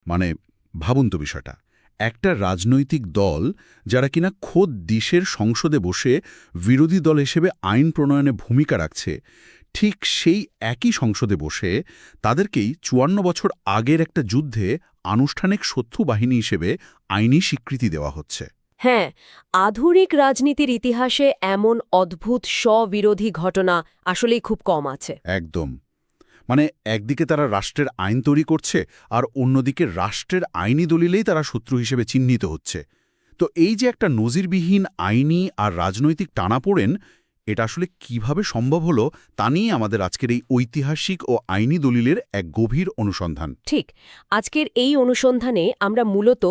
মানে ভাবুন তো বিষয়টা, একটা রাজনৈতিক দল যারা কিনা খোদ দেশের সংসদে বসে বিরোধী দল হিসেবে আইন প্রণয়নে ভূমিকা রাখছে, ঠিক সেই একই সংসদে বসে তাদেরকেই ৫৪ বছর আগের একটা যুদ্ধে আনুষ্ঠানিক শত্রু বাহিনী হিসেবে আইনি স্বীকৃতি দেওয়া হচ্ছে। হ্যাঁ, আধুনিক রাজনীতির ইতিহাসে এমন অদ্ভুত স্ববিরোধী ঘটনা আসলেই খুব কম আছে। একদম। মানে একদিকে তারা রাষ্ট্রের আইন তৈরি করছে, আর অন্যদিকে রাষ্ট্রের আইনি দলিলেই তারা শত্রু হিসেবে চিহ্নিত হচ্ছে। তো এই যে একটা নজিরবিহীন আইনি আর রাজনৈতিক টানাপোড়েন, এটা আসলে কিভাবে সম্ভব হলো তা নিয়ে আমাদের আজকের এই ঐতিহাসিক ও আইনি দলিলের এক গভীর অনুসন্ধান। ঠিক, আজকের এই অনুসন্ধানে আমরা মূলত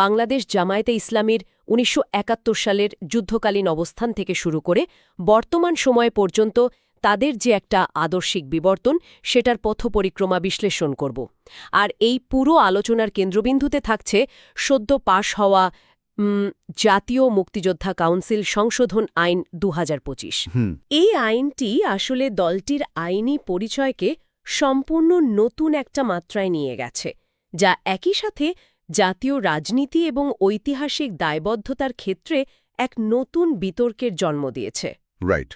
বাংলাদেশ জামায়াতে ইসলামীর ১৯৭১ সালের যুদ্ধকালীন অবস্থান থেকে শুরু করে বর্তমান সময় পর্যন্ত তাদের যে একটা আদর্শিক বিবর্তন, সেটার পথপরিক্রমা বিশ্লেষণ করব। আর এই পুরো আলোচনার কেন্দ্রবিন্দুতে থাকছে সদ্য পাশ হওয়া জাতীয় মুক্তিযোদ্ধা কাউন্সিল সংশোধন আইন ২০২৫। এই আইনটি আসলে দলটির আইনি পরিচয়কে সম্পূর্ণ নতুন একটা মাত্রায় নিয়ে গেছে, যা একই সাথে জাতীয় রাজনীতি এবং ঐতিহাসিক দায়বদ্ধতার ক্ষেত্রে এক নতুন বিতর্কের জন্ম দিয়েছে। রাইট।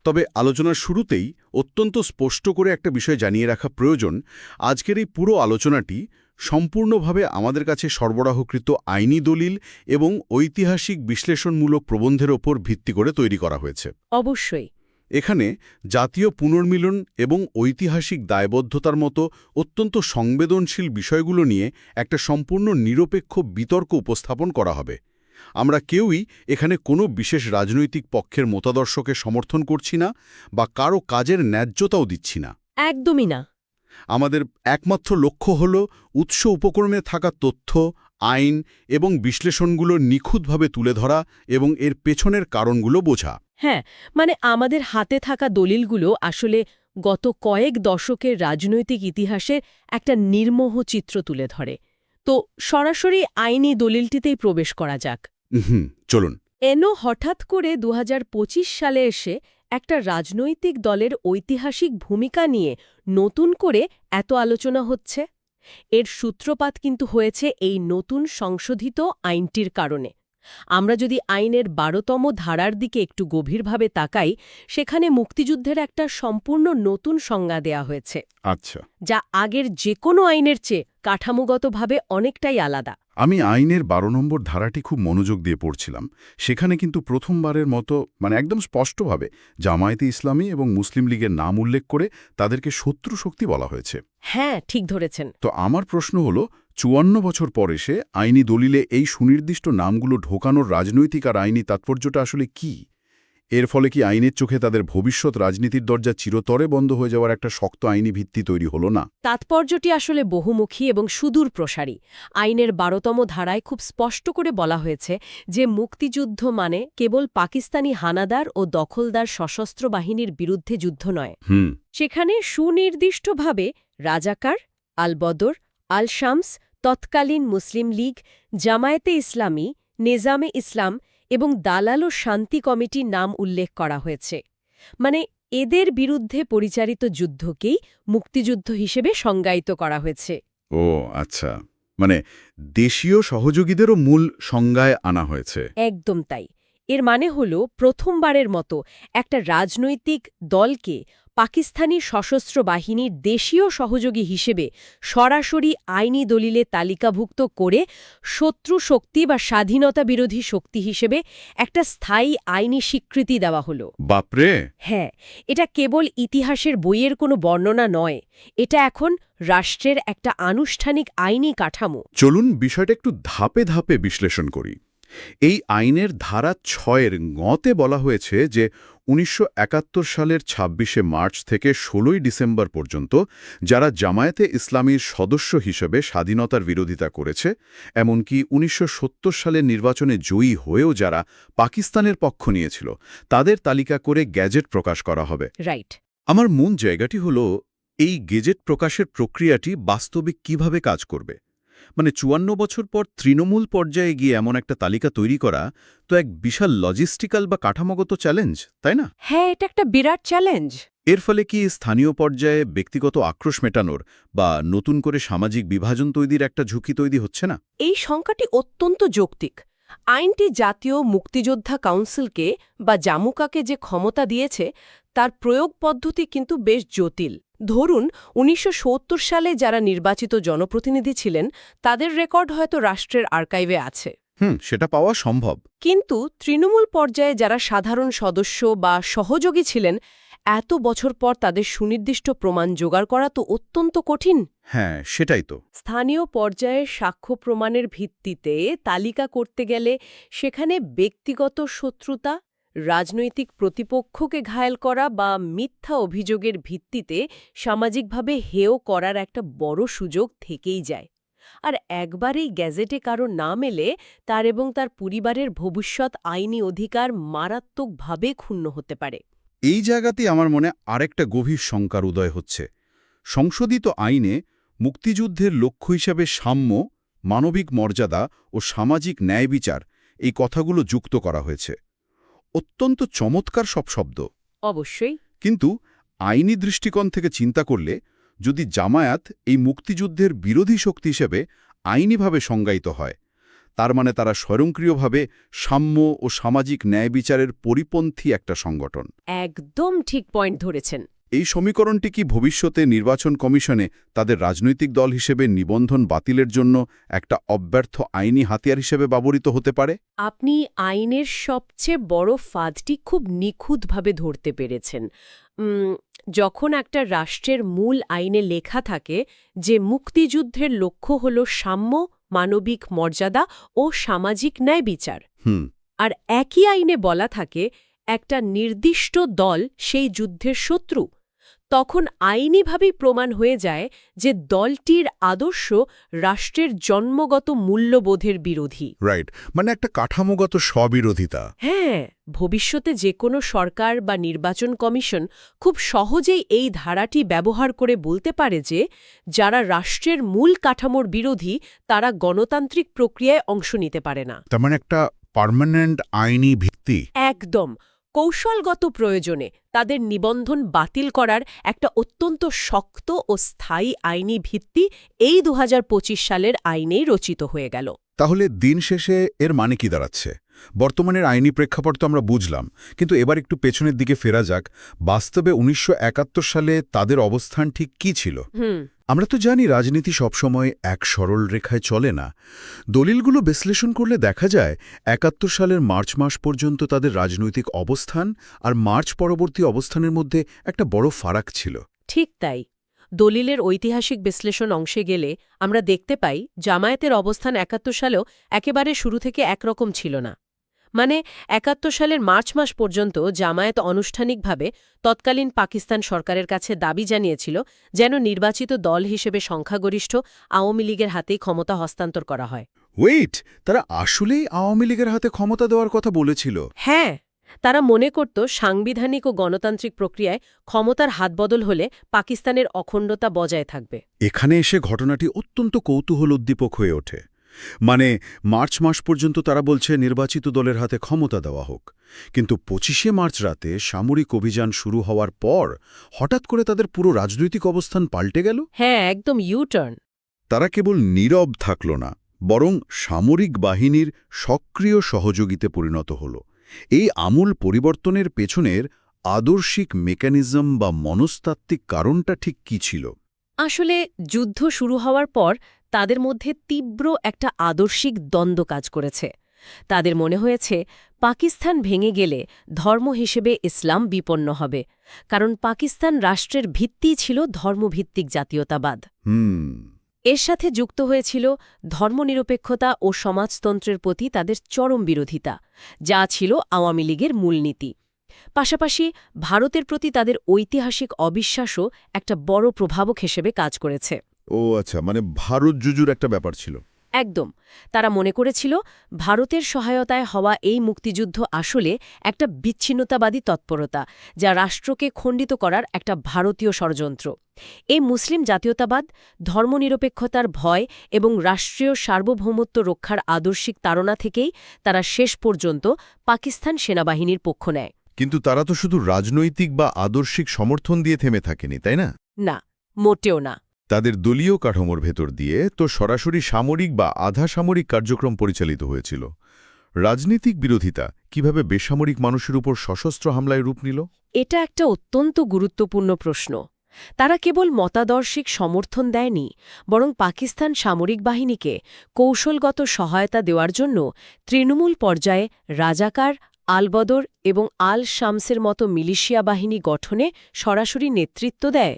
তবে আলোচনার শুরুতেই অত্যন্ত স্পষ্ট করে একটা বিষয় জানিয়ে রাখা প্রয়োজন। আজকের এই পুরো আলোচনাটি সম্পূর্ণভাবে আমাদের কাছে সরবরাহকৃত আইনি দলিল এবং ঐতিহাসিক বিশ্লেষণমূলক প্রবন্ধের ওপর ভিত্তি করে তৈরি করা হয়েছে। অবশ্যই। এখানে জাতীয় পুনর্মিলন এবং ঐতিহাসিক দায়বদ্ধতার মতো অত্যন্ত সংবেদনশীল বিষয়গুলো নিয়ে একটা সম্পূর্ণ নিরপেক্ষ বিতর্ক উপস্থাপন করা হবে। আমরা কেউই এখানে কোনো বিশেষ রাজনৈতিক পক্ষের মতাদর্শকে সমর্থন করছি না বা কারো কাজের ন্যায্যতাও দিচ্ছি না। একদমই না। আমাদের একমাত্র লক্ষ্য হল উৎস উপকরণে থাকা তথ্য, আইন এবং বিশ্লেষণগুলো নিখুঁতভাবে তুলে ধরা এবং এর পেছনের কারণগুলো বোঝা। হ্যাঁ, মানে আমাদের হাতে থাকা দলিলগুলো আসলে গত কয়েক দশকের রাজনৈতিক ইতিহাসের একটা নির্মোহ চিত্র তুলে ধরে। তো সরাসরি আইনি দলিলটিতেই প্রবেশ করা যাক। চলুন। হঠাৎ করে ২০২৫ সালে এসে একটা রাজনৈতিক দলের ঐতিহাসিক ভূমিকা নিয়ে নতুন করে এত আলোচনা হচ্ছে। এর সূত্রপাত কিন্তু হয়েছে এই নতুন সংশোধিত আইনটির কারণে। আমরা যদি আইনের ১২তম ধারার দিকে একটু গভীরভাবে তাকাই, সেখানে মুক্তিযুদ্ধের একটা সম্পূর্ণ নতুন সংজ্ঞা দেয়া হয়েছে। আচ্ছা। যা আগের যে কোনো আইনের চেয়ে কাঠামোগতভাবে অনেকটাই আলাদা। আমি আইনের ১২ নম্বর ধারাটি খুব মনোযোগ দিয়ে পড়ছিলাম। সেখানে কিন্তু প্রথমবারের মতো একদম স্পষ্টভাবে জামায়াতে ইসলামী এবং মুসলিম লীগের নাম উল্লেখ করে তাদেরকে শত্রু শক্তি বলা হয়েছে। হ্যাঁ, ঠিক ধরেছেন। তো আমার প্রশ্ন হলো, ৫৪ বছর পর এসে আইনি দলিলে এই সুনির্দিষ্ট নামগুলো ঢোকানোর রাজনৈতিক আর আইনি তাৎপর্যটা আসলে কি? এর ফলে কি আইনের চোখে তাদের ভবিষ্যৎ রাজনীতির দরজা চিরতরে বন্ধ হয়ে যাওয়ার একটা শক্ত আইনি ভিত্তি তৈরি হলো না? তাৎপর্যটি আসলে বহুমুখী এবং সুদূর প্রসারী। আইনের ১২তম ধারায় খুব স্পষ্ট করে বলা হয়েছে যে মুক্তিযুদ্ধ মানে কেবল পাকিস্তানি হানাদার ও দখলদার সশস্ত্র বাহিনীর বিরুদ্ধে যুদ্ধ নয়। সেখানে সুনির্দিষ্টভাবে রাজাকার, আল বদর, আল শামস, তৎকালীন মুসলিম লীগ, জামায়াতে ইসলামী, নেজামে ইসলাম এবং দালাল ও শান্তি কমিটির নাম উল্লেখ করা হয়েছে। মানে এদের বিরুদ্ধে পরিচালিত যুদ্ধকেই মুক্তিযুদ্ধ হিসেবে সংজ্ঞায়িত করা হয়েছে। ও আচ্ছা, দেশীয় সহযোগীদেরও মূল সংজ্ঞায় আনা হয়েছে। একদম তাই। এর মানে হল প্রথমবারের মতো একটা রাজনৈতিক দলকে পাকিস্তানি সশস্ত্র বাহিনীর দেশীয় সহযোগী হিসেবে সরাসরি আইনি দলিলে তালিকাভুক্ত করে শত্রু শক্তি বা স্বাধীনতা বিরোধী শক্তি হিসেবে একটা স্থায়ী আইনি স্বীকৃতি দেওয়া হল। বাপরে! হ্যাঁ, এটা কেবল ইতিহাসের বইয়ের কোনো বর্ণনা নয়, এটা এখন রাষ্ট্রের একটা আনুষ্ঠানিক আইনি কাঠামো। চলুন বিষয়টা একটু ধাপে ধাপে বিশ্লেষণ করি। এই আইনের ধারা ৬-এর ঙতে বলা হয়েছে যে ১৯৭১ সালের ২৬শে মার্চ থেকে ১৬ই ডিসেম্বর পর্যন্ত যারা জামায়াতে ইসলামীর সদস্য হিসেবে স্বাধীনতার বিরোধিতা করেছে, এমনকি ১৯৭০ সালের নির্বাচনে জয়ী হয়েও যারা পাকিস্তানের পক্ষ নিয়েছিল, তাদের তালিকা করে গ্যাজেট প্রকাশ করা হবে। রাইট। আমার মূল জায়গাটি হল এই গেজেট প্রকাশের প্রক্রিয়াটি বাস্তবে কিভাবে কাজ করবে। মানে ৫৪ বছর পর তৃণমূল পর্যায়ে গিয়ে এমন একটা তালিকা তৈরি করা তো এক বিশাল লজিস্টিক্যাল বা কাঠামোগত চ্যালেঞ্জ, তাই না? হ্যাঁ, এটা একটা বিরাট চ্যালেঞ্জ। এর ফলে কি স্থানীয় পর্যায়ে ব্যক্তিগত আক্রোশ মেটানোর বা নতুন করে সামাজিক বিভাজন তৈরির একটা ঝুঁকি তৈরি হচ্ছে না? এই সংখ্যাটি অত্যন্ত যৌক্তিক। আইনটি জাতীয় মুক্তিযোদ্ধা কাউন্সিলকে বা জামুকাকে যে ক্ষমতা দিয়েছে তার প্রয়োগ পদ্ধতি কিন্তু বেশ জটিল। ধরুন ১৯৭০ সালে যারা নির্বাচিত জনপ্রতিনিধি ছিলেন তাদের রেকর্ড হয়তো রাষ্ট্রের আর্কাইভে আছে, সেটা পাওয়া সম্ভব। কিন্তু তৃণমূল পর্যায়ে যারা সাধারণ সদস্য বা সহযোগী ছিলেন এত বছর পর তাদের সুনির্দিষ্ট প্রমাণ জোগাড় করা তো অত্যন্ত কঠিন। হ্যাঁ, সেটাই তো। স্থানীয় পর্যায়ে সাক্ষ্য প্রমাণের ভিত্তিতে তালিকা করতে গেলে সেখানে ব্যক্তিগত শত্রুতা, রাজনৈতিক প্রতিপক্ষকে ঘায়েল করা বা মিথ্যা অভিযোগের ভিত্তিতে সামাজিকভাবে হেয় করার একটা বড় সুযোগ থেকেই যায়। আর একবারেই গ্যাজেটে কারো নাম এলে তার এবং তার পরিবারের ভবিষ্যৎ আইনি অধিকার মারাত্মকভাবে ক্ষুণ্ণ হতে পারে। এই জায়গাতেই আমার মনে আরেকটা গভীর শঙ্কার উদয় হচ্ছে। সংশোধিত আইনে মুক্তিযুদ্ধের লক্ষ্য হিসাবে সাম্য, মানবিক মর্যাদা ও সামাজিক ন্যায় বিচার এই কথাগুলো যুক্ত করা হয়েছে। অত্যন্ত চমৎকার সব শব্দ। অবশ্যই। কিন্তু আইনি দৃষ্টিকোণ থেকে চিন্তা করলে যদি জামায়াত এই মুক্তিযুদ্ধের বিরোধী শক্তি হিসেবে আইনিভাবে সংজ্ঞায়িত হয়, তার মানে তারা স্বয়ংক্রিয়ভাবে সাম্য ও সামাজিক ন্যায় বিচারের পরিপন্থী একটা সংগঠন। একদম ঠিক পয়েন্ট ধরেছেন। এই সমীকরণটি কি ভবিষ্যতে নির্বাচন কমিশনে তাদের রাজনৈতিক দল হিসেবে নিবন্ধন বাতিলের জন্য একটা অব্যর্থ আইনি হাতিয়ার হিসেবে ব্যবহৃত হতে পারে? আপনি আইনের সবচেয়ে বড় ফাঁদটি খুব নিখুঁতভাবে ধরতে পেরেছেন। যখন একটা রাষ্ট্রের মূল আইনে লেখা থাকে যে মুক্তিযুদ্ধের লক্ষ্য হল সাম্য, মানবিক মর্যাদা ও সামাজিক ন্যায় বিচার, আর একই আইনে বলা থাকে একটা নির্দিষ্ট দল সেই যুদ্ধের শত্রু, তখন আইনিভাবেই প্রমাণ হয়ে যায় যে দলটির আদর্শ রাষ্ট্রের জন্মগত মূল্যবোধের বিরোধী। রাইট, মানে একটা কাঠামোগত স্ববিরোধিতা। হ্যাঁ, ভবিষ্যতে যে কোনো সরকার বা নির্বাচন কমিশন খুব সহজেই এই ধারাটি ব্যবহার করে বলতে পারে যে যারা রাষ্ট্রের মূল কাঠামোর বিরোধী তারা গণতান্ত্রিক প্রক্রিয়ায় অংশ নিতে পারে না। তার মানে একটা পার্মানেন্ট আইনি ভিত্তি। একদম। কৌশলগত প্রয়োজনে তাদের নিবন্ধন বাতিল করার একটা অত্যন্ত শক্ত ও স্থায়ী আইনি ভিত্তি এই ২০২৫ সালের আইনেই রচিত হয়ে গেল। তাহলে দিন শেষে এর মানে কি দাঁড়াচ্ছে? বর্তমানের আইনি প্রেক্ষাপট তো আমরা বুঝলাম, কিন্তু এবার একটু পেছনের দিকে ফেরা যাক। বাস্তবে ১৯৭১ সালে তাদের অবস্থান ঠিক কী ছিল? আমরা তো জানি রাজনীতি সবসময় এক সরল রেখায় চলে না। দলিলগুলো বিশ্লেষণ করলে দেখা যায় ৭১ সালের মার্চ মাস পর্যন্ত তাদের রাজনৈতিক অবস্থান আর মার্চ পরবর্তী অবস্থানের মধ্যে একটা বড় ফারাক ছিল। ঠিক তাই। দলিলের ঐতিহাসিক বিশ্লেষণ অংশে গেলে আমরা দেখতে পাই জামায়াতের অবস্থান ৭১ সালেও একেবারে শুরু থেকে একরকম ছিল না। মানে ৭১ সালের মার্চ মাস পর্যন্ত জামায়াত আনুষ্ঠানিকভাবে তৎকালীন পাকিস্তান সরকারের কাছে দাবি জানিয়েছিল যেন নির্বাচিত দল হিসেবে সংখ্যাগরিষ্ঠ আওয়ামী লীগের হাতেই ক্ষমতা হস্তান্তর করা হয়। ওয়েট, তারা আসলেই আওয়ামী লীগের হাতে ক্ষমতা দেওয়ার কথা বলেছিল? হ্যাঁ, তারা মনে করত সাংবিধানিক ও গণতান্ত্রিক প্রক্রিয়ায় ক্ষমতার হাতবদল হলে পাকিস্তানের অখণ্ডতা বজায় থাকবে। এখানে এসে ঘটনাটি অত্যন্ত কৌতূহলোদ্দীপক হয়ে ওঠে। মানে মার্চ মাস পর্যন্ত তারা বলছে নির্বাচিত দলের হাতে ক্ষমতা দেওয়া হোক, কিন্তু ২৫শে মার্চ রাতে সামরিক অভিযান শুরু হওয়ার পর হঠাৎ করে তাদের পুরো রাজনৈতিক অবস্থান পাল্টে গেল। হ্যাঁ, একদম ইউ-টার্ন। তারা কেবল নীরব থাকল না, বরং সামরিক বাহিনীর সক্রিয় সহযোগিতে পরিণত হল। এই আমূল পরিবর্তনের পেছনের আদর্শিক মেকানিজম বা মনস্তাত্ত্বিক কারণটা ঠিক কী ছিল? আসলে যুদ্ধ শুরু হওয়ার পর তাদের মধ্যে তীব্র একটা আদর্শিক দ্বন্দ্ব কাজ করেছে। তাদের মনে হয়েছে পাকিস্তান ভেঙে গেলে ধর্ম হিসেবে ইসলাম বিপন্ন হবে, কারণ পাকিস্তান রাষ্ট্রের ভিত্তিই ছিল ধর্মভিত্তিক জাতীয়তাবাদ। এর সাথে যুক্ত হয়েছিল ধর্মনিরপেক্ষতা ও সমাজতন্ত্রের প্রতি তাদের চরম বিরোধিতা, যা ছিল আওয়ামী লীগের মূলনীতি। পাশাপাশি ভারতের প্রতি তাদের ঐতিহাসিক অবিশ্বাসও একটা বড় প্রভাবক হিসেবে কাজ করেছে। ও আচ্ছা, মানে ভারত জুজুর একটা ব্যাপার ছিল। একদম। তারা মনে করেছিল ভারতের সহায়তায় হওয়া এই মুক্তিযুদ্ধ আসলে একটা বিচ্ছিন্নতাবাদী তৎপরতা, যা রাষ্ট্রকে খণ্ডিত করার একটা ভারতীয় ষড়যন্ত্র। এই মুসলিম জাতীয়তাবাদ, ধর্মনিরপেক্ষতার ভয় এবং রাষ্ট্রীয় সার্বভৌমত্ব রক্ষার আদর্শিক তাড়না থেকেই তারা শেষ পর্যন্ত পাকিস্তান সেনাবাহিনীর পক্ষ নেয়। কিন্তু তারা তো শুধু রাজনৈতিক বা আদর্শিক সমর্থন দিয়ে থেমে থাকেনি, তাই না? না, মোটেও না। তাদের দলীয় কাঠামোর ভেতর দিয়ে তো সরাসরি সামরিক বা আধা সামরিক কার্যক্রম পরিচালিত হয়েছিল। রাজনৈতিক বিরোধিতা কিভাবে বেসামরিক মানুষের উপর সশস্ত্র হামলায় রূপ নিল? এটা একটা অত্যন্ত গুরুত্বপূর্ণ প্রশ্ন। তারা কেবল মতাদর্শিক সমর্থন দেয়নি, বরং পাকিস্তান সামরিক বাহিনীকে কৌশলগত সহায়তা দেওয়ার জন্য তৃণমূল পর্যায়ে রাজাকার, আল-বদর এবং আল-শামসের মতো মিলিশিয়া বাহিনী গঠনে সরাসরি নেতৃত্ব দেয়।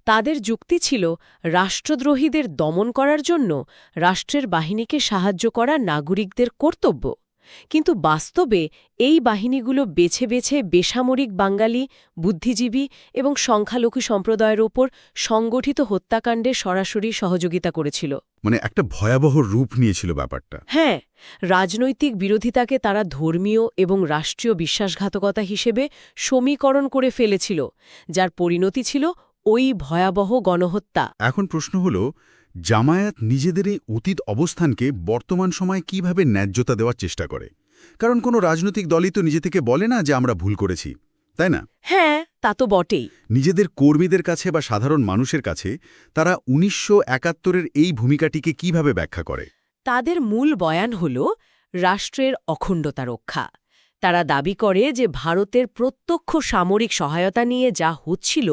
তাদের যুক্তি ছিল রাষ্ট্রদ্রোহীদের দমন করার জন্য রাষ্ট্রের বাহিনীকে সাহায্য করা নাগরিকদের কর্তব্য। কিন্তু বাস্তবে এই বাহিনীগুলো বেছে বেছে বেসামরিক বাঙালি, বুদ্ধিজীবী এবং সংখ্যালঘু সম্প্রদায়ের ওপর সংগঠিত হত্যাকাণ্ডে সরাসরি সহযোগিতা করেছিল। মানে একটা ভয়াবহ রূপ নিয়েছিল ব্যাপারটা। হ্যাঁ, রাজনৈতিক বিরোধিতাকে তারা ধর্মীয় এবং রাষ্ট্রীয় বিশ্বাসঘাতকতা হিসেবে সমীকরণ করে ফেলেছিল, যার পরিণতি ছিল ওই ভয়াবহ গণহত্যা। এখন প্রশ্ন হল, জামায়াত নিজেদের এই অতীত অবস্থানকে বর্তমান সময়ে কিভাবে ন্যায্যতা দেওয়ার চেষ্টা করে? কারণ কোনো রাজনৈতিক দলই তো নিজে থেকে বলে না যে আমরা ভুল করেছি, তাই না? হ্যাঁ, তা তো বটেই। নিজেদের কর্মীদের কাছে বা সাধারণ মানুষের কাছে তারা ১৯৭১-এর এই ভূমিকাটিকে কিভাবে ব্যাখ্যা করে? তাদের মূল বয়ান হল রাষ্ট্রের অখণ্ডতা রক্ষা। তারা দাবি করে যে ভারতের প্রত্যক্ষ সামরিক সহায়তা নিয়ে যা হচ্ছিল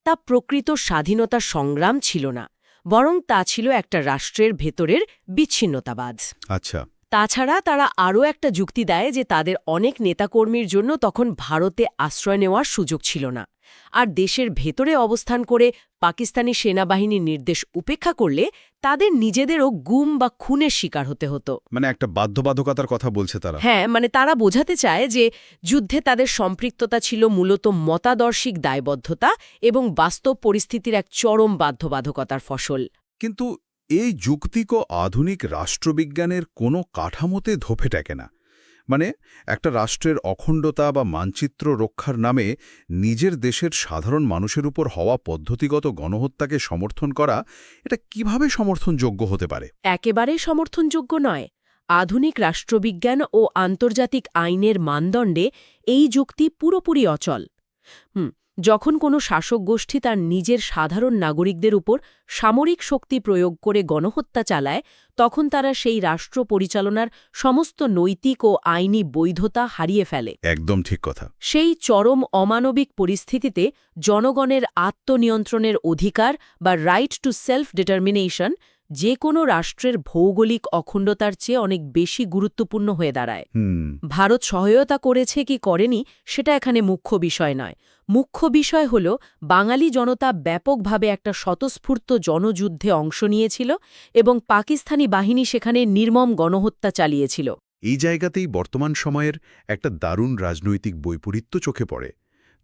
তা প্রকৃত স্বাধীনতা সংগ্রাম ছিল না, বরং তা ছিল একটা রাষ্ট্রের ভেতরের বিচ্ছিন্নতাবাদ। আচ্ছা। তাছাড়া তারা আরও একটা যুক্তি দেয় যে তাদের অনেক নেতাকর্মীর জন্য তখন ভারতে আশ্রয় নেওয়ার সুযোগ ছিল না, আর দেশের ভেতরে অবস্থান করে পাকিস্তানি সেনাবাহিনীর নির্দেশ উপেক্ষা করলে তাদের নিজেদেরও গুম বা খুনের শিকার হতে হতো। মানে একটা বাধ্যবাধকতার কথা বলছে তারা। হ্যাঁ, মানে তারা বোঝাতে চায় যে যুদ্ধে তাদের সম্পৃক্ততা ছিল মূলত মতাদর্শিক দায়বদ্ধতা এবং বাস্তব পরিস্থিতির এক চরম বাধ্যবাধকতার ফসল। কিন্তু এই যুক্তিক আধুনিক রাষ্ট্রবিজ্ঞানের কোনো কাঠামোতে ধোপে টেকে না। মানে একটা রাষ্ট্রের অখণ্ডতা বা মানচিত্র রক্ষার নামে নিজের দেশের সাধারণ মানুষের উপর হওয়া পদ্ধতিগত গণহত্যাকে সমর্থন করা, এটা কিভাবে সমর্থনযোগ্য হতে পারে? একেবারে সমর্থনযোগ্য নয়। আধুনিক রাষ্ট্রবিজ্ঞান ও আন্তর্জাতিক আইনের মানদণ্ডে এই যুক্তি পুরোপুরি অচল। যখন কোনো শাসক গোষ্ঠী তার নিজের সাধারণ নাগরিকদের উপর সামরিক শক্তি প্রয়োগ করে গণহত্যা চালায়, তখন তারা সেই রাষ্ট্র পরিচালনার সমস্ত নৈতিক ও আইনি বৈধতা হারিয়ে ফেলে। একদম ঠিক কথা। সেই চরম অমানবিক পরিস্থিতিতে জনগণের আত্মনিয়ন্ত্রণের অধিকার বা রাইট টু সেলফ ডিটারমিনেশন যে কোনো রাষ্ট্রের ভৌগোলিক অখণ্ডতার চেয়ে অনেক বেশি গুরুত্বপূর্ণ হয়ে দাঁড়ায়। ভারত সহায়তা করেছে কি করেনি সেটা এখানে মুখ্য বিষয় নয়। মুখ্য বিষয় হল বাঙালি জনতা ব্যাপকভাবে একটা স্বতঃস্ফূর্ত জনযুদ্ধে অংশ নিয়েছিল এবং পাকিস্তানি বাহিনী সেখানে নির্মম গণহত্যা চালিয়েছিল। এই জায়গাতেই বর্তমান সময়ের একটা দারুণ রাজনৈতিক বৈপরীত্য চোখে পড়ে।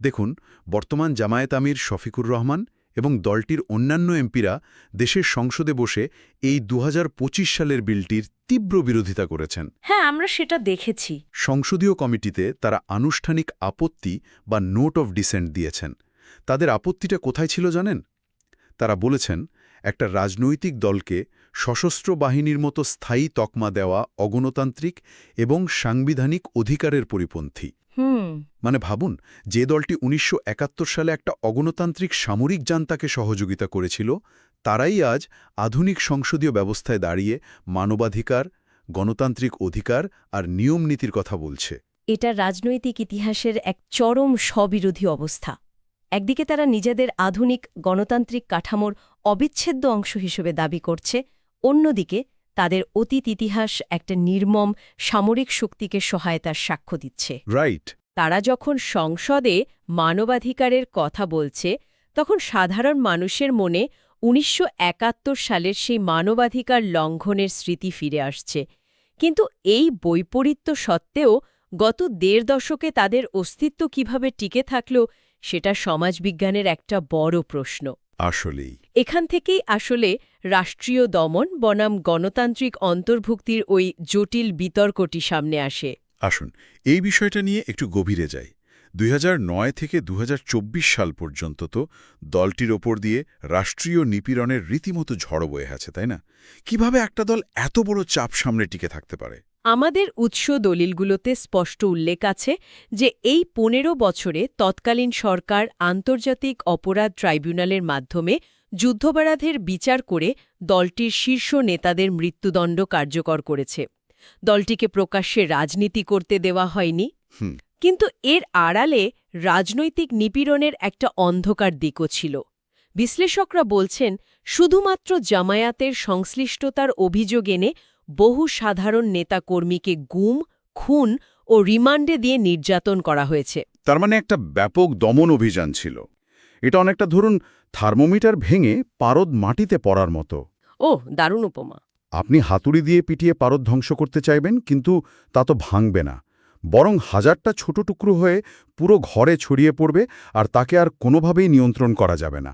দেখুন, বর্তমান জামায়াত আমির শফিকুর রহমান এবং দলটির অন্যান্য এমপিরা দেশের সংসদে বসে এই ২০২৫ সালের বিলটির তীব্র বিরোধিতা করেছেন। হ্যাঁ, আমরা সেটা দেখেছি। সংসদীয় কমিটিতে তারা আনুষ্ঠানিক আপত্তি বা নোট অফ ডিসেন্ট দিয়েছেন। তাদের আপত্তিটা কোথায় ছিল জানেন? তারা বলেছেন, একটা রাজনৈতিক দলকে সশস্ত্র বাহিনীর মতো স্থায়ী তকমা দেওয়া অগণতান্ত্রিক এবং সাংবিধানিক অধিকারের পরিপন্থী। মানে ভাবুন, যে দলটি ১৯৭১ সালে একটা অগণতান্ত্রিক সামরিক জান্তাকে সহযোগিতা করেছিল, তারাই আজ আধুনিক সংসদীয় ব্যবস্থায় দাঁড়িয়ে মানবাধিকার, গণতান্ত্রিক অধিকার আর নিয়ম নীতির কথা বলছে। এটা রাজনৈতিক ইতিহাসের এক চরম স্ববিরোধী অবস্থা। একদিকে তারা নিজেদের আধুনিক গণতান্ত্রিক কাঠামোর অবিচ্ছেদ্য অংশ হিসেবে দাবি করছে, অন্যদিকে তাদের অতীত ইতিহাস একটা নির্মম সামরিক শক্তিকে সহায়তার সাক্ষ্য দিচ্ছে। রাইট। তারা যখন সংসদে মানবাধিকারের কথা বলছে, তখন সাধারণ মানুষের মনে ১৯৭১ সালের সেই মানবাধিকার লঙ্ঘনের স্মৃতি ফিরে আসছে। কিন্তু এই বৈপরীত্য সত্ত্বেও গত ১.৫ দশকে তাদের অস্তিত্ব কিভাবে টিকে থাকল, সেটা সমাজবিজ্ঞানের একটা বড় প্রশ্ন। আসলেই। এখান থেকেই আসলে রাষ্ট্রীয় দমন বনাম গণতান্ত্রিক অন্তর্ভুক্তির ওই জটিল বিতর্কটি সামনে আসে। আসুন এই বিষয়টা নিয়ে একটু গভীরে যাই। 2009 থেকে 2024 সাল পর্যন্ত তো দলটির ওপর দিয়ে রাষ্ট্রীয় নিপীড়নের রীতিমতো ঝড় বয়ে আছে, তাই না? কিভাবে একটা দল এত বড় চাপ সামনে টিকে থাকতে পারে? আমাদের উৎস দলিলগুলোতে স্পষ্ট উল্লেখ আছে যে এই ১৫ বছরে তৎকালীন সরকার আন্তর্জাতিক অপরাধ ট্রাইব্যুনালের মাধ্যমে যুদ্ধাপরাধের বিচার করে দলটির শীর্ষ নেতাদের মৃত্যুদণ্ড কার্যকর করেছে। দলটিকে প্রকাশ্যে রাজনীতি করতে দেওয়া হয়নি। হুম। কিন্তু এর আড়ালে রাজনৈতিক নিপীড়নের একটা অন্ধকার দিকও ছিল। বিশ্লেষকরা বলছেন শুধুমাত্র জামায়াতের সংশ্লিষ্টতার অভিযোগ এনে বহু সাধারণ নেতাকর্মীকে গুম, খুন ও রিমান্ডে দিয়ে নির্যাতন করা হয়েছে। তার মানে একটা ব্যাপক দমন অভিযান ছিল। এটা অনেকটা ধরুন থার্মোমিটার ভেঙে পারদ মাটিতে পড়ার মতো। ও দারুণ উপমা। আপনি হাতুড়ি দিয়ে পিটিয়ে পারদ ধ্বংস করতে চাইবেন, কিন্তু তা তো ভাঙবে না, বরং হাজারটা ছোট টুকরো হয়ে পুরো ঘরে ছড়িয়ে পড়বে, আর তাকে আর কোনোভাবেই নিয়ন্ত্রণ করা যাবে না।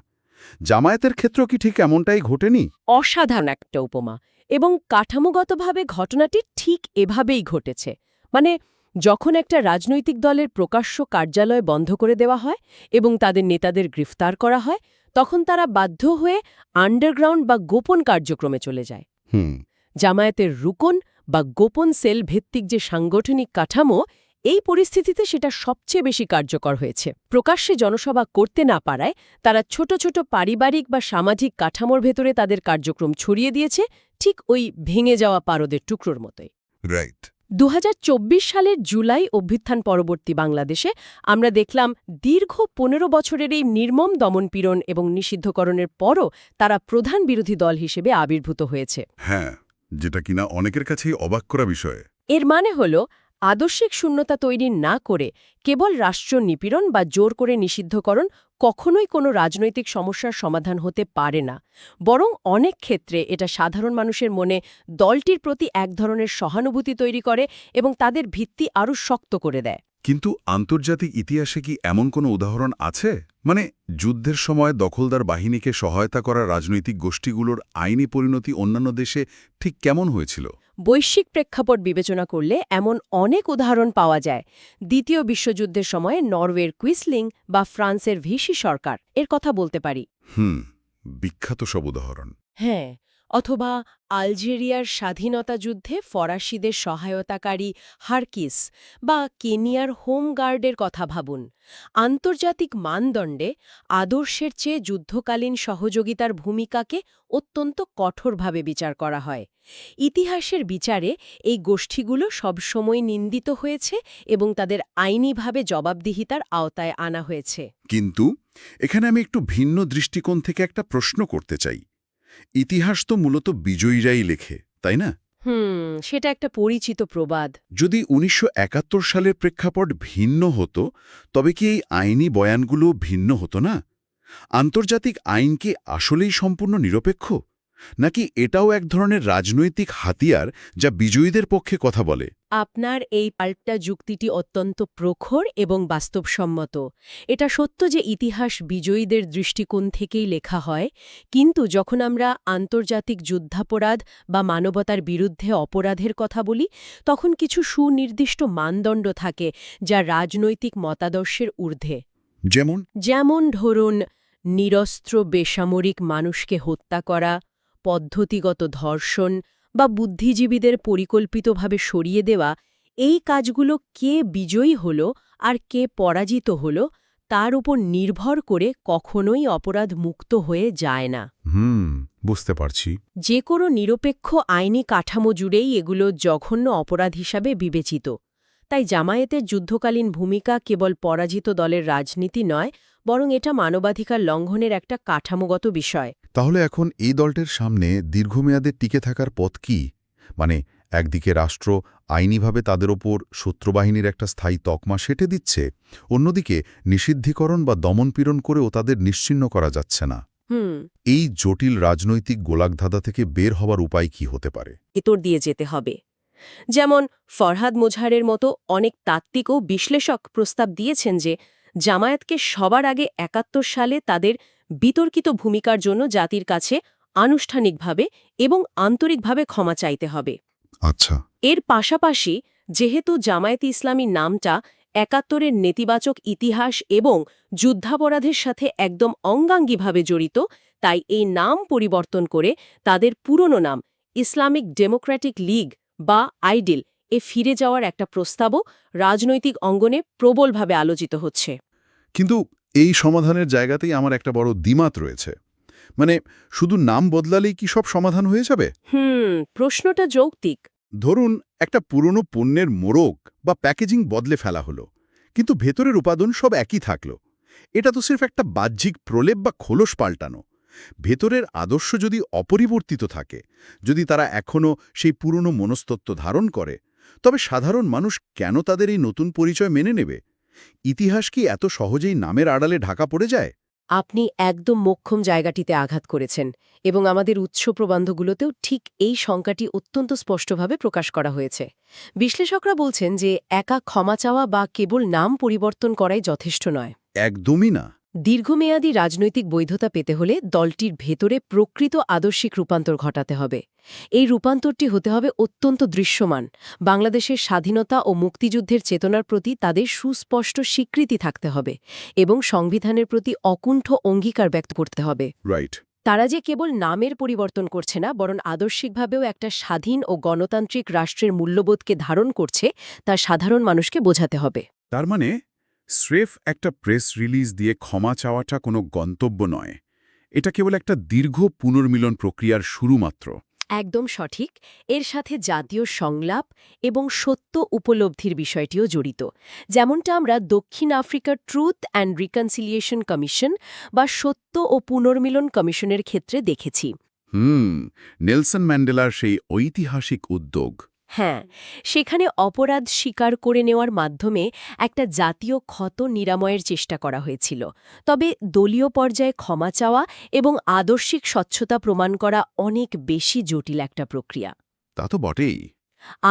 জামায়াতের ক্ষেত্রেও কি ঠিক এমনটাই ঘটেনি? অসাধারণ একটা উপমা, এবং কাঠামোগতভাবে ঘটনাটি ঠিক এভাবেই ঘটেছে। মানে যখন একটা রাজনৈতিক দলের প্রকাশ্য কার্যালয় বন্ধ করে দেওয়া হয় এবং তাদের নেতাদের গ্রেফতার করা হয়, তখন তারা বাধ্য হয়ে আন্ডারগ্রাউন্ড বা গোপন কার্যক্রমে চলে যায়। হুম। জামায়াতের রুকন বা গোপন সেল ভিত্তিক যে সাংগঠনিক কাঠামো, এই পরিস্থিতিতে সেটা সবচেয়ে বেশি কার্যকর হয়েছে। প্রকাশ্যে জনসভা করতে না পারায় তারা ছোট ছোট পারিবারিক বা সামাজিক কাঠামোর ভেতরে তাদের কার্যক্রম ছড়িয়ে দিয়েছে, ঠিক ওই ভেঙে যাওয়া পারদের টুকরোর মতোই। রাইট। ২০২৪ সালের জুলাই অভ্যুত্থান পরবর্তী বাংলাদেশে আমরা দেখলাম দীর্ঘ ১৫ বছরের এই নির্মম দমনপীড়ন এবং নিষিদ্ধকরণের পরও তারা প্রধান বিরোধী দল হিসেবে আবির্ভূত হয়েছে। হ্যাঁ, যেটা কিনা অনেকের কাছেই অবাক করা বিষয়। এর মানে হল আদর্শিক শূন্যতা তৈরি না করে কেবল রাষ্ট্র নিপীড়ন বা জোর করে নিষিদ্ধকরণ কখনোই কোনো রাজনৈতিক সমস্যার সমাধান হতে পারে না, বরং অনেক ক্ষেত্রে এটা সাধারণ মানুষের মনে দলটির প্রতি এক ধরনের সহানুভূতি তৈরি করে এবং তাদের ভিত্তি আরও শক্ত করে দেয়। কিন্তু আন্তর্জাতিক ইতিহাসে কি এমন কোনো উদাহরণ আছে? মানে যুদ্ধের সময় দখলদার বাহিনীকে সহায়তা করা রাজনৈতিক গোষ্ঠীগুলোর আইনি পরিণতি অন্যান্য দেশে ঠিক কেমন হয়েছিল? বৈশ্বিক প্রেক্ষাপট বিবেচনা করলে এমন অনেক উদাহরণ পাওয়া যায়। দ্বিতীয় বিশ্বযুদ্ধের সময়ে নরওয়ের কুইসলিং বা ফ্রান্সের ভিসি সরকার এর কথা বলতে পারি। বিখ্যাত সব উদাহরণ। হ্যাঁ, অথবা আলজেরিয়ার স্বাধীনতা যুদ্ধে ফরাসিদের সহায়তাকারী হারকিস বা কেনিয়ার হোম গার্ডের কথা ভাবুন। আন্তর্জাতিক মানদণ্ডে আদর্শের চেয়ে যুদ্ধকালীন সহযোগিতার ভূমিকাকে অত্যন্ত কঠোরভাবে বিচার করা হয়। ইতিহাসের বিচারে এই গোষ্ঠীগুলো সবসময় নিন্দিত হয়েছে এবং তাদের আইনিভাবে জবাবদিহিতার আওতায় আনা হয়েছে। কিন্তু এখানে আমি একটু ভিন্ন দৃষ্টিকোণ থেকে একটা প্রশ্ন করতে চাই। ইতিহাস তো মূলত বিজয়ীরাই লেখে, তাই না? সেটা একটা পরিচিত প্রবাদ। যদি ১৯৭১ সালের প্রেক্ষাপট ভিন্ন হতো, তবে কি এই আইনি বয়ানগুলো ভিন্ন হতো না? আন্তর্জাতিক আইন কি আসলেই সম্পূর্ণ নিরপেক্ষ, নাকি এটাও এক ধরনের রাজনৈতিক হাতিয়ার যা বিজয়ীদের পক্ষে কথা বলে? আপনার এই পাল্টা যুক্তিটি অত্যন্ত প্রখর এবং বাস্তবসম্মত। এটা সত্য যে ইতিহাস বিজয়ীদের দৃষ্টিকোণ থেকেই লেখা হয়, কিন্তু যখন আমরা আন্তর্জাতিক যুদ্ধাপরাধ বা মানবতার বিরুদ্ধে অপরাধের কথা বলি, তখন কিছু সুনির্দিষ্ট মানদণ্ড থাকে যা রাজনৈতিক মতাদর্শের ঊর্ধ্বে। যেমন ধরুন, নিরস্ত্র বেসামরিক মানুষকে হত্যা করা, পদ্ধতিগত ধর্ষণ বা বুদ্ধিজীবীদের পরিকল্পিতভাবে সরিয়ে দেওয়া। এই কাজগুলো কে বিজয়ী হল আর কে পরাজিত হল তার উপর নির্ভর করে কখনোই অপরাধ মুক্ত হয়ে যায় না। বুঝতে পারছি। যে কোনো নিরপেক্ষ আইনি কাঠামো জুড়েই এগুলো জঘন্য অপরাধ হিসাবে বিবেচিত। তাই জামায়াতের যুদ্ধকালীন ভূমিকা কেবল পরাজিত দলের রাজনীতি নয়, বরং এটা মানবাধিকার লঙ্ঘনের একটা কাঠামোগত বিষয়। তাহলে এখন এই দলটির সামনে দীর্ঘমেয়াদে টিকে থাকার পথ কি? মানে একদিকে রাষ্ট্র আইনিভাবে তাদের ওপর শত্রুবাহিনীর একটা স্থায়ী তকমা সেঁটে দিচ্ছে, অন্যদিকে নিষিদ্ধীকরণ বা দমনপীড়ন করেও তাদের নিশ্চিহ্ন করা যাচ্ছে না। এই জটিল রাজনৈতিক গোলাকধাঁধা থেকে বের হওয়ার উপায় কি হতে পারে? ভেতর দিয়ে যেতে হবে। যেমন ফরহাদ মোজাহারের মতো অনেক তাত্ত্বিক ও বিশ্লেষক প্রস্তাব দিয়েছেন যে জামায়াতকে সবার আগে ৭১ সালে তাদের বিতর্কিত ভূমিকার জন্য জাতির কাছে আনুষ্ঠানিকভাবে এবং আন্তরিকভাবে ক্ষমা চাইতে হবে। আচ্ছা। এর পাশাপাশি যেহেতু জামায়াতে ইসলামী নামটা ৭১-এর নেতিবাচক ইতিহাস এবং যুদ্ধাপরাধের সাথে একদম অঙ্গাঙ্গিভাবে জড়িত, তাই এই নাম পরিবর্তন করে তাদের পুরনো নাম ইসলামিক ডেমোক্রেটিক লীগ বা আইডিল এ ফিরে যাওয়ার একটা প্রস্তাবও রাজনৈতিক অঙ্গনে প্রবলভাবে আলোচিত হচ্ছে। কিন্তু এই সমাধানের জায়গাতেই আমার একটা বড় দ্বিমত রয়েছে। মানে শুধু নাম বদলালেই কি সব সমাধান হয়ে যাবে? প্রশ্নটা যৌক্তিক। ধরুন একটা পুরনো পণ্যের মোড়ক বা প্যাকেজিং বদলে ফেলা হলো, কিন্তু ভেতরের উপাদান সব একই থাকলো। এটা তো সির্ফ একটা বাহ্যিক প্রলেপ বা খোলস পাল্টানো। ভেতরের আদর্শ যদি অপরিবর্তিত থাকে, যদি তারা এখনও সেই পুরনো মনস্তত্ত্ব ধারণ করে, তবে সাধারণ মানুষ কেন তাদের এই নতুন পরিচয় মেনে নেবে? ইতিহাস কি এত সহজেই নামের আড়ালে ঢাকা পড়ে যায়? আপনি একদম মোক্ষম জায়গাটিতে আঘাত করেছেন এবং আমাদের উৎস প্রবন্ধগুলোতেও ঠিক এই শঙ্কাটি অত্যন্ত স্পষ্টভাবে প্রকাশ করা হয়েছে। বিশ্লেষকরা বলছেন যে একা ক্ষমা চাওয়া বা কেবল নাম পরিবর্তন করাই যথেষ্ট নয়। একদমই না। দীর্ঘমেয়াদী রাজনৈতিক বৈধতা পেতে হলে দলটির ভেতরে প্রকৃত আদর্শিক রূপান্তর ঘটাতে হবে। এই রূপান্তরটি হতে হবে অত্যন্ত দৃশ্যমান। বাংলাদেশের স্বাধীনতা ও মুক্তিযুদ্ধের চেতনার প্রতি তাদের সুস্পষ্ট স্বীকৃতি থাকতে হবে এবং সংবিধানের প্রতি অকুণ্ঠ অঙ্গীকার ব্যক্ত করতে হবে। রাইট। তারা যে কেবল নামের পরিবর্তন করছে না, বরং আদর্শিকভাবেও একটা স্বাধীন ও গণতান্ত্রিক রাষ্ট্রের মূল্যবোধকে ধারণ করছে, তা সাধারণ মানুষকে বোঝাতে হবে। তার মানে স্রেফ একটা প্রেস রিলিজ দিয়ে ক্ষমা চাওয়াটা কোনো গন্তব্য নয়, এটা কেবল একটা দীর্ঘ পুনর্মিলন প্রক্রিয়ার শুরু মাত্র। একদম সঠিক। এর সাথে জাতীয় সংলাপ এবং সত্য উপলব্ধির বিষয়টিও জড়িত, যেমনটা আমরা দক্ষিণ আফ্রিকার ট্রুথ অ্যান্ড রিকনসিলিয়েশন কমিশন বা সত্য ও পুনর্মিলন কমিশনের ক্ষেত্রে দেখেছি। নেলসন ম্যান্ডেলার সেই ঐতিহাসিক উদ্যোগ। হ্যাঁ, সেখানে অপরাধ স্বীকার করে নেওয়ার মাধ্যমে একটা জাতীয় ক্ষত নিরাময়ের চেষ্টা করা হয়েছিল। তবে দলীয় পর্যায়ে ক্ষমা চাওয়া এবং আদর্শিক স্বচ্ছতা প্রমাণ করা অনেক বেশি জটিল একটা প্রক্রিয়া। তা তো বটেই।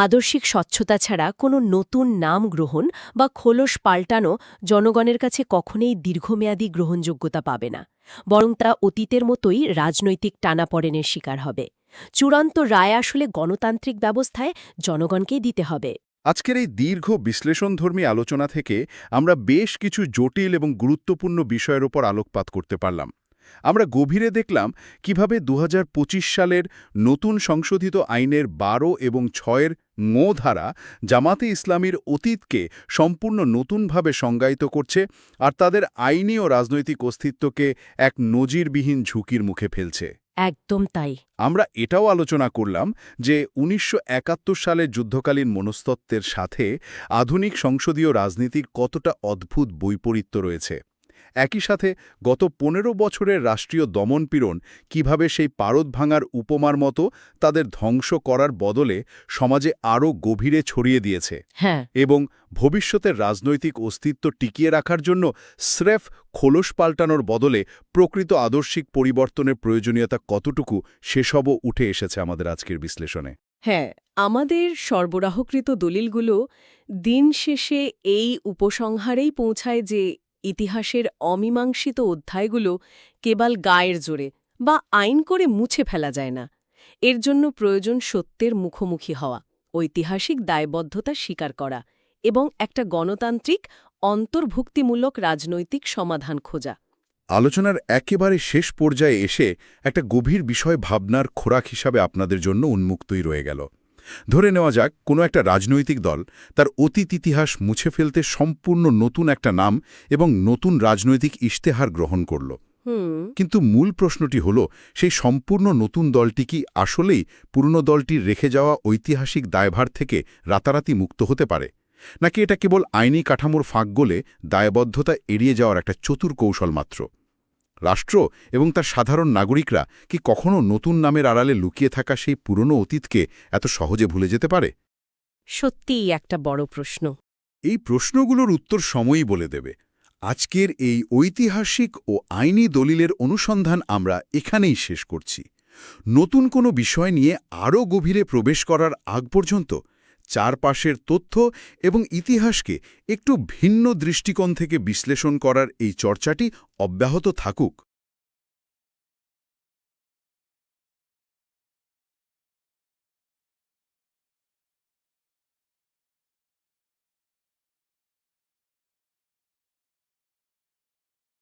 আদর্শিক স্বচ্ছতা ছাড়া কোনো নতুন নাম গ্রহণ বা খোলস পাল্টানো জনগণের কাছে কখনোই দীর্ঘমেয়াদী গ্রহণযোগ্যতা পাবে না, বরং তা অতীতের মতোই রাজনৈতিক টানাপড়েনের শিকার হবে। চূড়ান্ত রায় আসলে গণতান্ত্রিক ব্যবস্থায় জনগণকেই দিতে হবে। আজকের এই দীর্ঘ বিশ্লেষণধর্মী আলোচনা থেকে আমরা বেশ কিছু জটিল এবং গুরুত্বপূর্ণ বিষয়ের ওপর আলোকপাত করতে পারলাম। আমরা গভীরে দেখলাম কিভাবে ২০২৫ সালের নতুন সংশোধিত আইনের ১২ এবং ৬-এর ধারা জামাতে ইসলামীর অতীতকে সম্পূর্ণ নতুনভাবে সংজ্ঞায়িত করছে আর তাদের আইনি ও রাজনৈতিক অস্তিত্বকে এক নজিরবিহীন ঝুঁকির মুখে ফেলছে। একদম তাই। আমরা এটাও আলোচনা করলাম যে ১৯৭১ সালের যুদ্ধকালীন মনস্তত্ত্বের সাথে আধুনিক সংসদীয় রাজনীতির কতটা অদ্ভুত বৈপরীত্য রয়েছে। একই সাথে গত ১৫ বছরের রাষ্ট্রীয় দমনপীড়ন কিভাবে সেই পারদ ভাঙার উপমার মতো তাদের ধ্বংস করার বদলে সমাজে আরও গভীরে ছড়িয়ে দিয়েছে। হ্যাঁ, এবং ভবিষ্যতের রাজনৈতিক অস্তিত্ব টিকিয়ে রাখার জন্য স্রেফ খোলস পাল্টানোর বদলে প্রকৃত আদর্শিক পরিবর্তনের প্রয়োজনীয়তা কতটুকু সেসবও উঠে এসেছে আমাদের আজকের বিশ্লেষণে। হ্যাঁ, আমাদের সরবরাহকৃত দলিলগুলো দিন শেষে এই উপসংহারেই পৌঁছায় যে ইতিহাসের অমীমাংসিত অধ্যায়গুলো কেবল গায়ের জোরে বা আইন করে মুছে ফেলা যায় না। এর জন্য প্রয়োজন সত্যের মুখোমুখি হওয়া, ঐতিহাসিক দায়বদ্ধতা স্বীকার করা এবং একটা গণতান্ত্রিক অন্তর্ভুক্তিমূলক রাজনৈতিক সমাধান খোঁজা। আলোচনার একেবারে শেষ পর্যায়ে এসে একটা গভীর বিষয় ভাবনার খোরাক হিসাবে আপনাদের জন্য উন্মুক্তই রয়ে গেল। ধরে নেওয়া যাক কোনো একটা রাজনৈতিক দল তার অতীত ইতিহাস মুছে ফেলতে সম্পূর্ণ নতুন একটা নাম এবং নতুন রাজনৈতিক ইশতেহার গ্রহণ করল। কিন্তু মূল প্রশ্নটি হল, সেই সম্পূর্ণ নতুন দলটি কি আসলেই পুরনো দলটির রেখে যাওয়া ঐতিহাসিক দায়ভার থেকে রাতারাতি মুক্ত হতে পারে, নাকি এটা কেবল আইনি কাঠামোর ফাঁক গলে দায়বদ্ধতা এড়িয়ে যাওয়ার একটা চতুর কৌশল মাত্র? রাষ্ট্র এবং তার সাধারণ নাগরিকরা কি কখনো নতুন নামের আড়ালে লুকিয়ে থাকা সেই পুরনো অতীতকে এত সহজে ভুলে যেতে পারে? সত্যিই একটা বড় প্রশ্ন। এই প্রশ্নগুলোর উত্তর সময়ই বলে দেবে। আজকের এই ঐতিহাসিক ও আইনি দলিলের অনুসন্ধান আমরা এখানেই শেষ করছি। নতুন কোনো বিষয় নিয়ে আরও গভীরে প্রবেশ করার আগ পর্যন্ত চারপাশের তথ্য এবং ইতিহাসকে একটু ভিন্ন দৃষ্টিকোণ থেকে বিশ্লেষণ করার এই চর্চাটি অব্যাহত থাকুক।